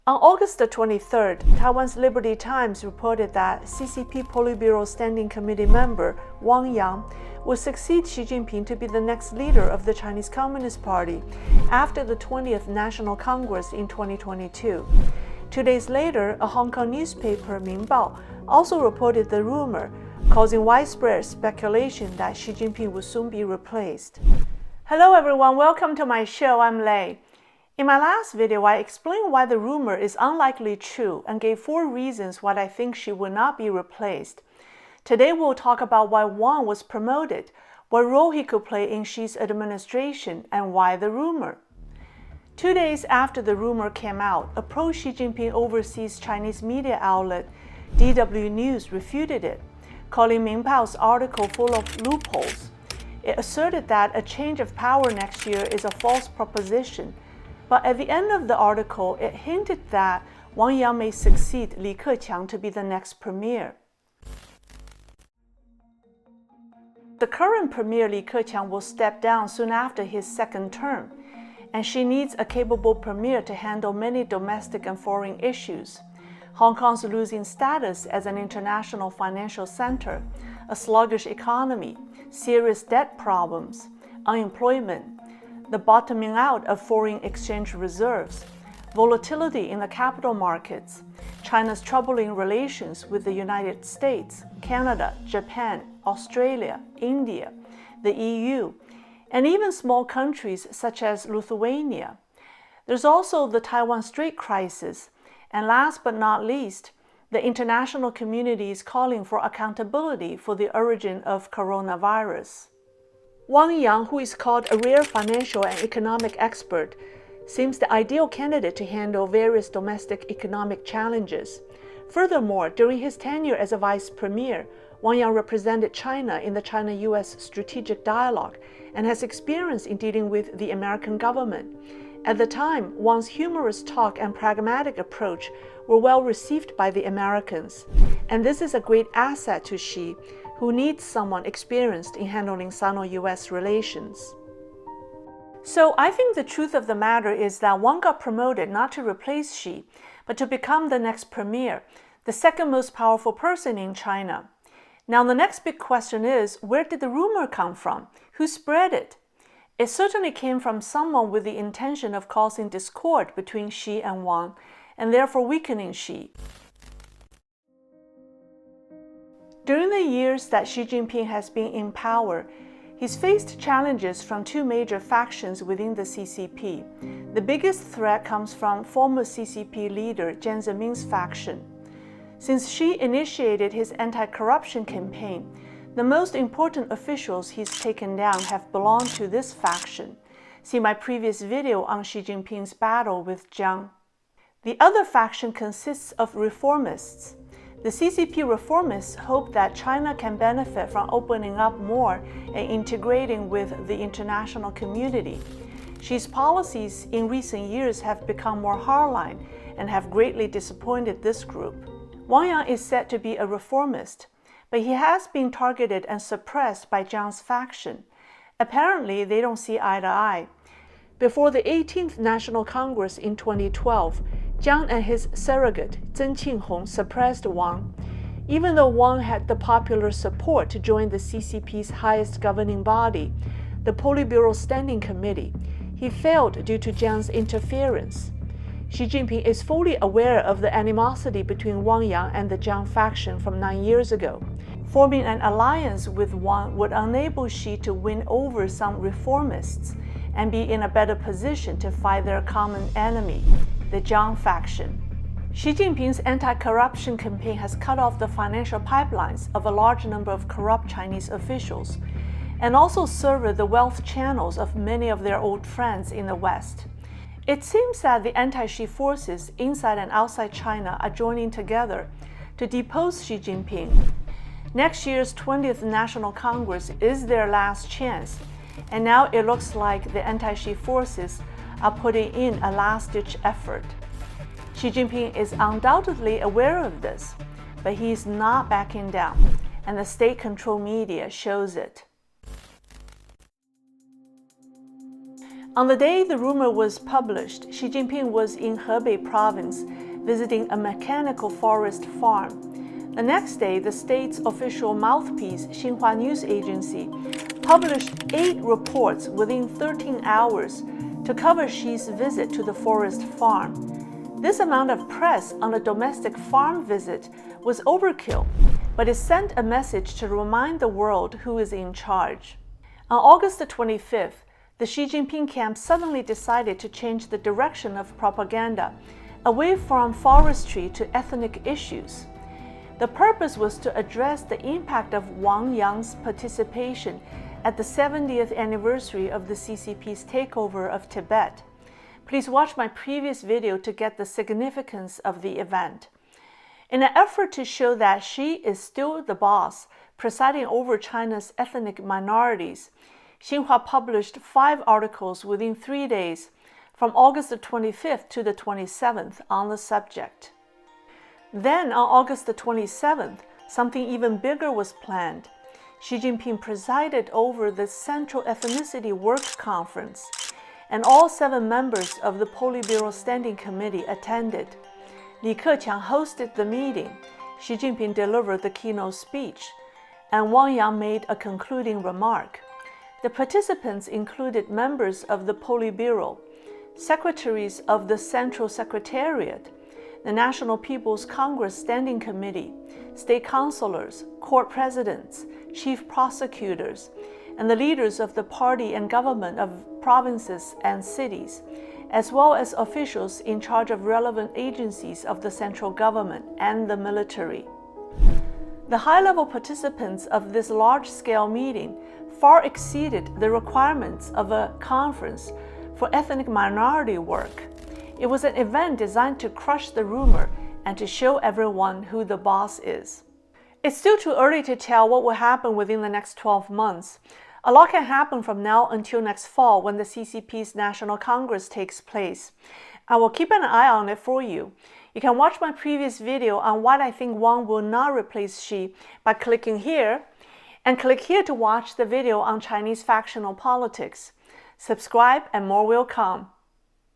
On August the 23rd, Taiwan's Liberty Times reported that CCP Politburo Standing Committee member Wang Yang will succeed Xi Jinping to be the next leader of the Chinese Communist Party after the 20th National Congress in 2022. 2 days later, a Hong Kong newspaper, Minbao, also reported the rumor, causing widespread speculation that Xi Jinping will soon be replaced. Hello everyone, welcome to my show. I'm Lei. In my last video, I explained why the rumor is unlikely true and gave 4 reasons why I think she will not be replaced. Today, we'll talk about why Wang was promoted, what role he could play in Xi's administration, and why the rumor. 2 days after the rumor came out, a pro-Xi Jinping overseas Chinese media outlet, DW News, refuted it, calling Minbao's article full of loopholes. It asserted that a change of power next year is a false proposition, but at the end of the article, it hinted that Wang Yang may succeed Li Keqiang to be the next premier. The current premier Li Keqiang will step down soon after his second term, and she needs a capable premier to handle many domestic and foreign issues. Hong Kong's losing status as an international financial center, a sluggish economy, serious debt problems, unemployment, the bottoming out of foreign exchange reserves, volatility in the capital markets, China's troubling relations with the United States, Canada, Japan, Australia, India, the EU, and even small countries such as Lithuania. There's also the Taiwan Strait crisis, and last but not least, the international community is calling for accountability for the origin of coronavirus. Wang Yang, who is called a rare financial and economic expert, seems the ideal candidate to handle various domestic economic challenges. Furthermore, during his tenure as a vice premier, Wang Yang represented China in the China-U.S. strategic dialogue and has experience in dealing with the American government. At the time, Wang's humorous talk and pragmatic approach were well received by the Americans, and this is a great asset to Xi, who needs someone experienced in handling Sino-U.S. relations. So I think the truth of the matter is that Wang got promoted not to replace Xi, but to become the next premier, the second most powerful person in China. Now the next big question is, where did the rumor come from? Who spread it? It certainly came from someone with the intention of causing discord between Xi and Wang, and therefore weakening Xi. During the years that Xi Jinping has been in power, he's faced challenges from 2 major factions within the CCP. The biggest threat comes from former CCP leader Jiang Zemin's faction. Since Xi initiated his anti-corruption campaign, the most important officials he's taken down have belonged to this faction. See my previous video on Xi Jinping's battle with Jiang. The other faction consists of reformists. The CCP reformists hope that China can benefit from opening up more and integrating with the international community. Xi's policies in recent years have become more hardline and have greatly disappointed this group. Wang Yang is said to be a reformist, but he has been targeted and suppressed by Jiang's faction. Apparently, they don't see eye to eye. Before the 18th National Congress in 2012, Jiang and his surrogate, Zheng Qinghong, suppressed Wang. Even though Wang had the popular support to join the CCP's highest governing body, the Politburo Standing Committee, he failed due to Jiang's interference. Xi Jinping is fully aware of the animosity between Wang Yang and the Jiang faction from 9 years ago. Forming an alliance with Wang would enable Xi to win over some reformists and be in a better position to fight their common enemy, the Jiang faction. Xi Jinping's anti-corruption campaign has cut off the financial pipelines of a large number of corrupt Chinese officials and also severed the wealth channels of many of their old friends in the West. It seems that the anti-Xi forces inside and outside China are joining together to depose Xi Jinping. Next year's 20th National Congress is their last chance, and now it looks like the anti-Xi forces are putting in a last-ditch effort. Xi Jinping is undoubtedly aware of this, but he is not backing down, and the state-controlled media shows it. On the day the rumor was published, Xi Jinping was in Hebei province visiting a mechanical forest farm. The next day, the state's official mouthpiece, Xinhua News Agency, published 8 reports within 13 hours to cover Xi's visit to the forest farm. This amount of press on a domestic farm visit was overkill, but it sent a message to remind the world who is in charge. On August 25th, the Xi Jinping camp suddenly decided to change the direction of propaganda away from forestry to ethnic issues. The purpose was to address the impact of Wang Yang's participation at the 70th anniversary of the CCP's takeover of Tibet. Please watch my previous video to get the significance of the event. In an effort to show that Xi is still the boss, presiding over China's ethnic minorities, Xinhua published 5 articles within 3 days, from August 25th to the 27th, on the subject. Then, on August 27th, something even bigger was planned. Xi Jinping presided over the Central Ethnicity Work Conference, and all 7 members of the Politburo Standing Committee attended. Li Keqiang hosted the meeting, Xi Jinping delivered the keynote speech, and Wang Yang made a concluding remark. The participants included members of the Politburo, secretaries of the Central Secretariat, the National People's Congress Standing Committee, state councilors, court presidents, chief prosecutors, and the leaders of the party and government of provinces and cities, as well as officials in charge of relevant agencies of the central government and the military. The high-level participants of this large-scale meeting far exceeded the requirements of a conference for ethnic minority work. It was an event designed to crush the rumor and to show everyone who the boss is. It's still too early to tell what will happen within the next 12 months. A lot can happen from now until next fall when the CCP's National Congress takes place. I will keep an eye on it for you. You can watch my previous video on why I think Wang will not replace Xi by clicking here, and click here to watch the video on Chinese factional politics. Subscribe and more will come.